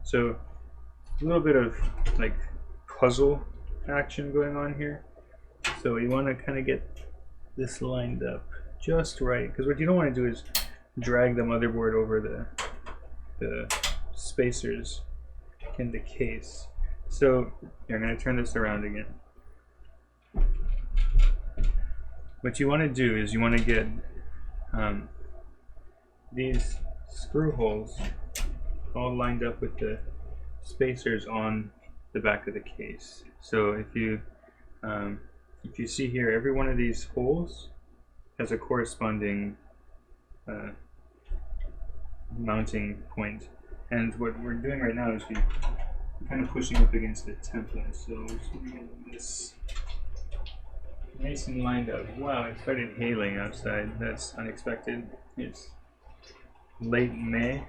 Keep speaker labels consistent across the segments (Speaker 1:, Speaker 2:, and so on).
Speaker 1: So a little bit of like puzzle action going on here. So you want to kind of get this lined up just right, because what you don't want to do is drag the motherboard over the spacers in the case. So I'm going to turn this around again. What you want to do is you want to get these screw holes all lined up with the spacers on the back of the case. So if you see here, every one of these holes has a corresponding mounting point. And what we're doing right now is we're kind of pushing up against the template. So we get this nice and lined up. Wow, it started hailing outside. That's unexpected. It's late May,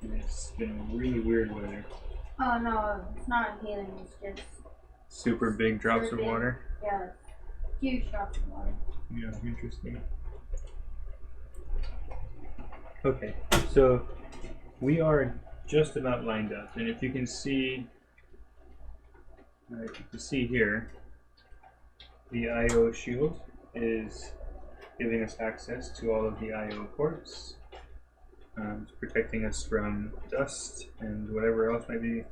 Speaker 1: and it's been really weird weather.
Speaker 2: Oh no, it's not hailing, it's just
Speaker 1: super big drops of water.
Speaker 2: Yeah, huge drops of water.
Speaker 1: Yeah, interesting. Okay, so we are just about lined up, and if you can see, here, the I/O shield is giving us access to all of the I/O ports. It's protecting us from dust and whatever else might be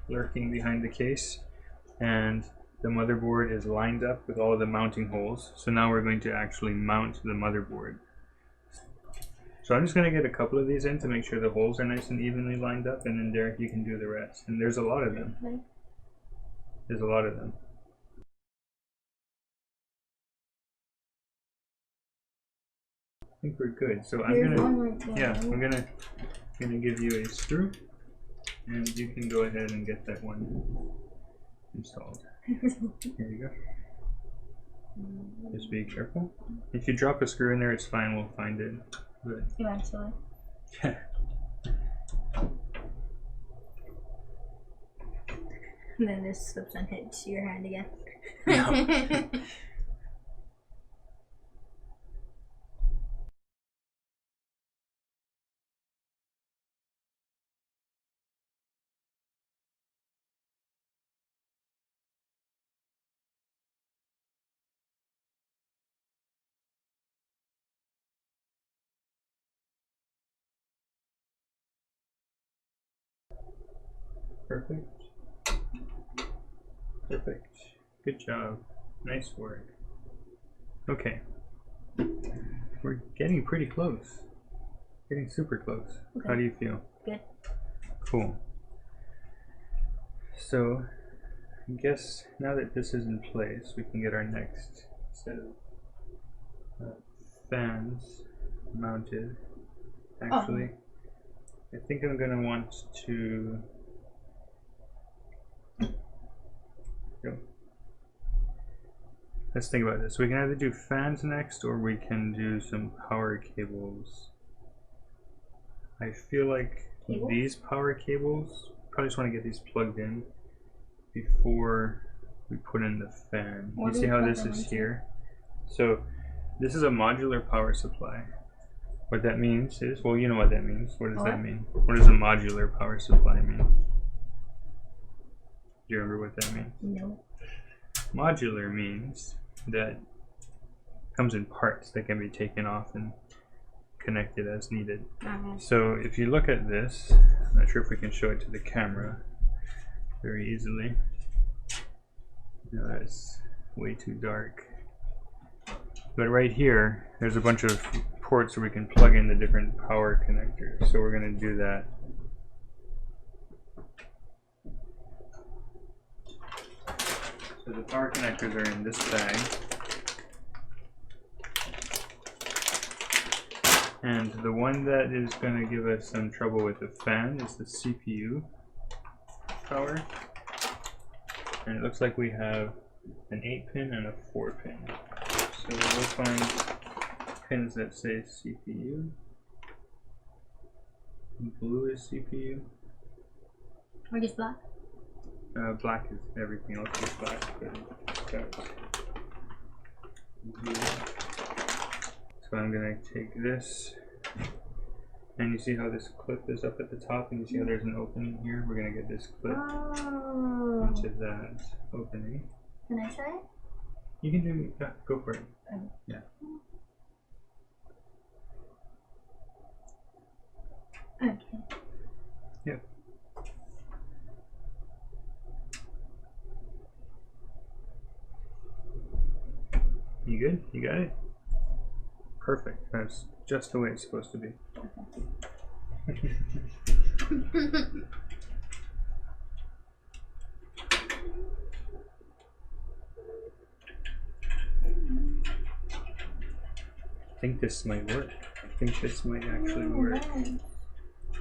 Speaker 1: lurking behind the case. And the motherboard is lined up with all of the mounting holes. So now we're going to actually mount the motherboard. So I'm just going to get a couple of these in to make sure the holes are nice and evenly lined up, and then Derek, you can do the rest. And there's a lot of them. There's a lot of them. I think we're good. So I'm gonna give you a screw, and you can go ahead and get that one installed. Here you go. Just be careful. If you drop a screw in there, it's fine. We'll find it. But
Speaker 2: eventually.
Speaker 1: Yeah.
Speaker 2: And then this slips and hits your hand again.
Speaker 1: No. Perfect. Perfect. Good job. Nice work. Okay. We're getting pretty close. Getting super close. Okay. How do you feel?
Speaker 2: Good.
Speaker 1: Cool. So, I guess now that this is in place, we can get our next set of fans mounted. Actually, I think I'm going to want to go. Let's think about this. We can either do fans next, or we can do some power cables. I feel like these power cables, probably just want to get these plugged in before we put in the fan. You see how this is here? So this is a modular power supply. What that means is, well, you know what that means. What does that mean? What does a modular power supply mean? Do you remember what that means?
Speaker 2: No.
Speaker 1: Modular means that it comes in parts that can be taken off and connected as needed. So if you look at this, I'm not sure if we can show it to the camera very easily. No, that's way too dark. But right here, there's a bunch of ports where we can plug in the different power connectors. So we're going to do that. So the power connectors are in this bag. And the one that is going to give us some trouble with the fan is the CPU power. And it looks like we have an 8-pin and a 4-pin. So we'll find pins that say CPU. Blue is CPU.
Speaker 2: Or just black?
Speaker 1: Black is everything else is black. So I'm going to take this And you see how this clip is up at the top, and you see how there's an opening here? We're gonna get this clip into that opening.
Speaker 2: Can I try it?
Speaker 1: You can do, yeah, go for it. Yeah.
Speaker 2: Okay.
Speaker 1: Yep. You good? You got it? Perfect. That's just the way it's supposed to be. I think this might work. I think this might actually work.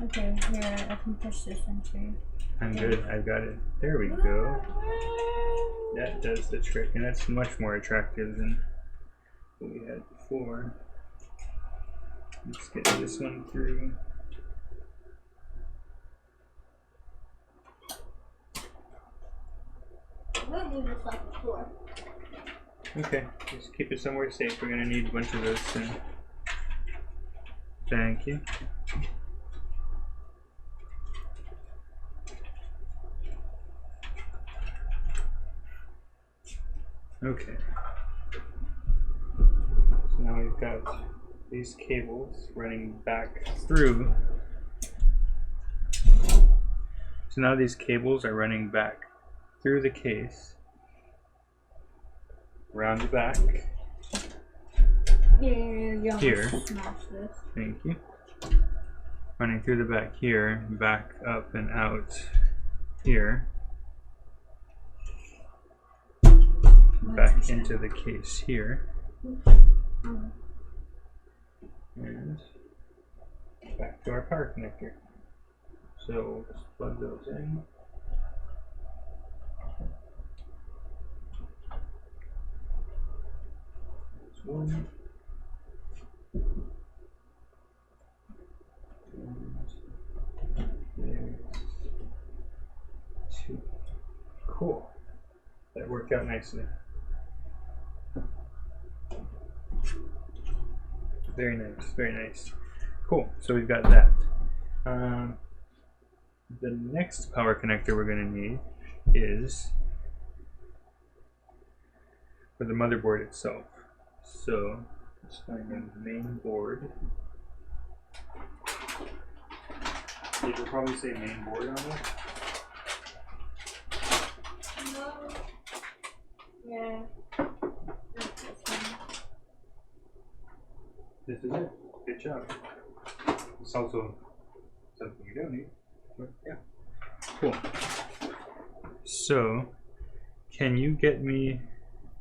Speaker 2: Okay, here, I can push this into.
Speaker 1: I'm good. I've got it. There we go. That does the trick, and that's much more attractive than what we had before. Let's get this one through.
Speaker 2: I'm gonna move this off the floor.
Speaker 1: Okay, just keep it somewhere safe. We're gonna need a bunch of those soon. Thank you. Okay. So now we've got these cables running back through. So now these cables are running back through the case, around the back.
Speaker 2: Yeah,
Speaker 1: Here.
Speaker 2: Smash this.
Speaker 1: Thank you. Running through the back here, back up and out here. Back into the case here. And back to our power connector. So let's plug those in. There's one. And there's two. Cool. That worked out nicely. Very nice, very nice. Cool, so we've got that. The next power connector we're going to need is for the motherboard itself. So let's find the main board. It will probably say main board on it.
Speaker 2: No. Yeah.
Speaker 1: This is it. Good job. It's also something you don't need. But yeah. Cool. So, can you get me,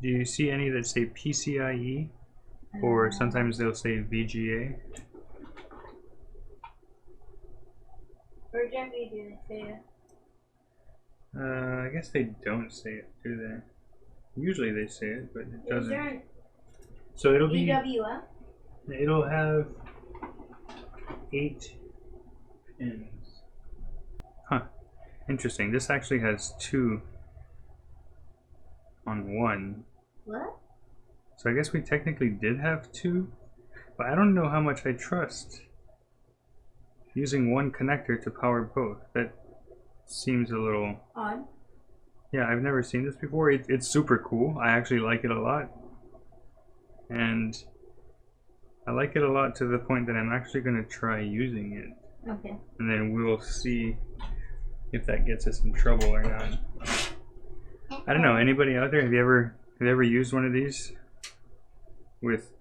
Speaker 1: do you see any that say PCIe? Or sometimes they'll say VGA?
Speaker 2: Or generally do they say it?
Speaker 1: I guess they don't say it, do they? Usually they say it, but it doesn't.
Speaker 2: Is there
Speaker 1: So it'll be,
Speaker 2: EWM?
Speaker 1: it'll have 8 pins. Huh. Interesting. This actually has 2 on 1.
Speaker 2: What?
Speaker 1: So I guess we technically did have 2, but I don't know how much I trust using one connector to power both. That seems a little
Speaker 2: odd.
Speaker 1: Yeah, I've never seen this before. It's super cool. I actually like it a lot. And I like it a lot to the point that I'm actually going to try using it.
Speaker 2: Okay.
Speaker 1: And then we'll see if that gets us in trouble or not. I don't know. Anybody out there, have you ever used one of these with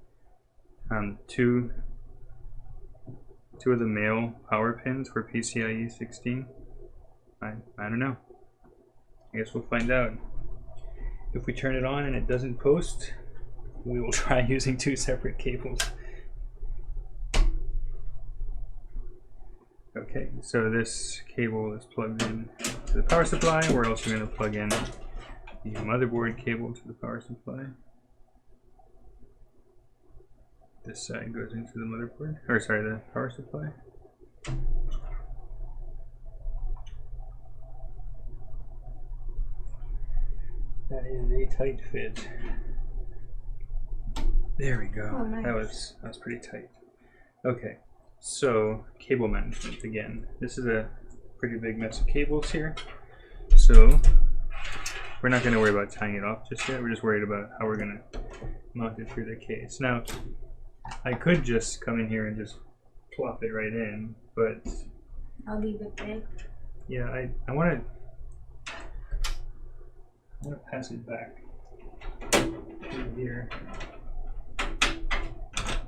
Speaker 1: two of the male power pins for PCIe 16? I don't know. I guess we'll find out. If we turn it on and it doesn't post, we will try using 2 separate cables. Okay, so this cable is plugged in to the power supply. We're also going to plug in the motherboard cable to the power supply. This side goes into the motherboard, or sorry, the power supply. That is a tight fit. There we go.
Speaker 2: Oh, nice.
Speaker 1: That was pretty tight. Okay, So, cable management again. This is a pretty big mess of cables here. So, we're not going to worry about tying it off just yet. We're just worried about how we're going to mount it through the case. Now, I could just come in here and just plop it right in, but
Speaker 2: I'll leave it there.
Speaker 1: yeah, I want to pass it back through here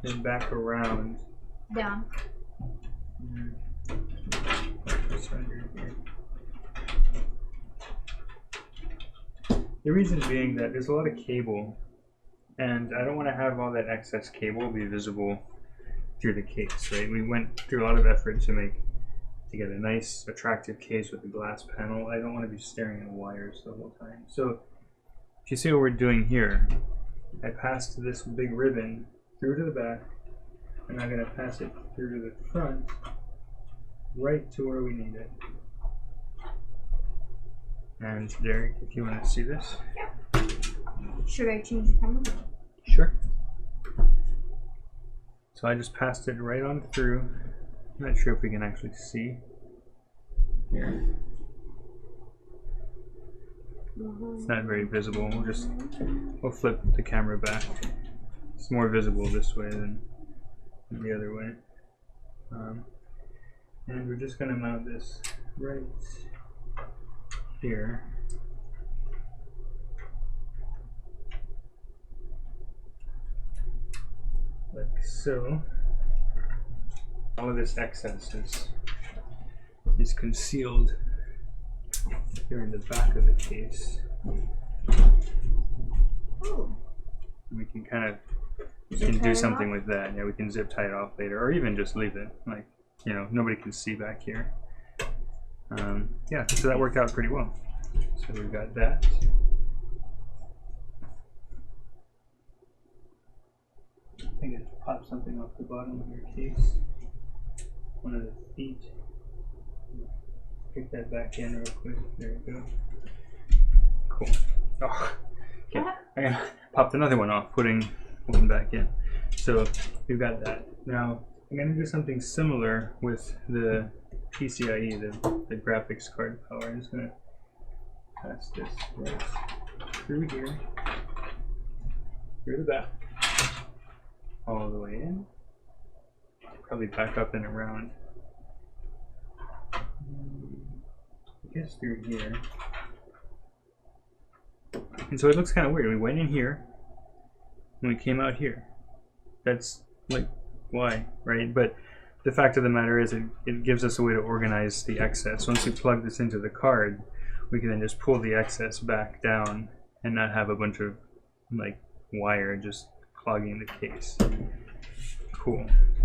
Speaker 1: and back around.
Speaker 2: Down.
Speaker 1: Just under here. The reason being that there's a lot of cable, and I don't want to have all that excess cable be visible through the case, right? We went through a lot of effort to get a nice, attractive case with a glass panel. I don't want to be staring at wires the whole time. So, if you see what we're doing here, I passed this big ribbon through to the back, and I'm going to pass it through to the front, right to where we need it. And Derek, if you want to see this.
Speaker 2: Should I change the camera?
Speaker 1: Sure. So I just passed it right on through. I'm not sure if we can actually see here. It's not very visible. We'll flip the camera back. It's more visible this way than the other way. And we're just going to mount this right here. Like so. All of this excess is concealed here in the back of the case.
Speaker 2: Oh.
Speaker 1: We can kind of do something with that. Yeah, we can zip tie it off later, or even just leave it. Like, you know, nobody can see back here. Yeah, so that worked out pretty well. So we've got that. I think I just pop something off the bottom of your case. One of the feet. Pick that back in real quick. There we go. Cool. Oh, okay. I popped another one off, putting one back in. So we've got that. Now I'm going to do something similar with the PCIe, the graphics card power. I'm just going to pass this right through here, through the back, all the way in, probably back up and around, I guess through here. And so it looks kind of weird. We went in here and we came out here. That's like, why, right? But the fact of the matter is it gives us a way to organize the excess. Once we plug this into the card, we can then just pull the excess back down and not have a bunch of like wire just clogging the case. Cool.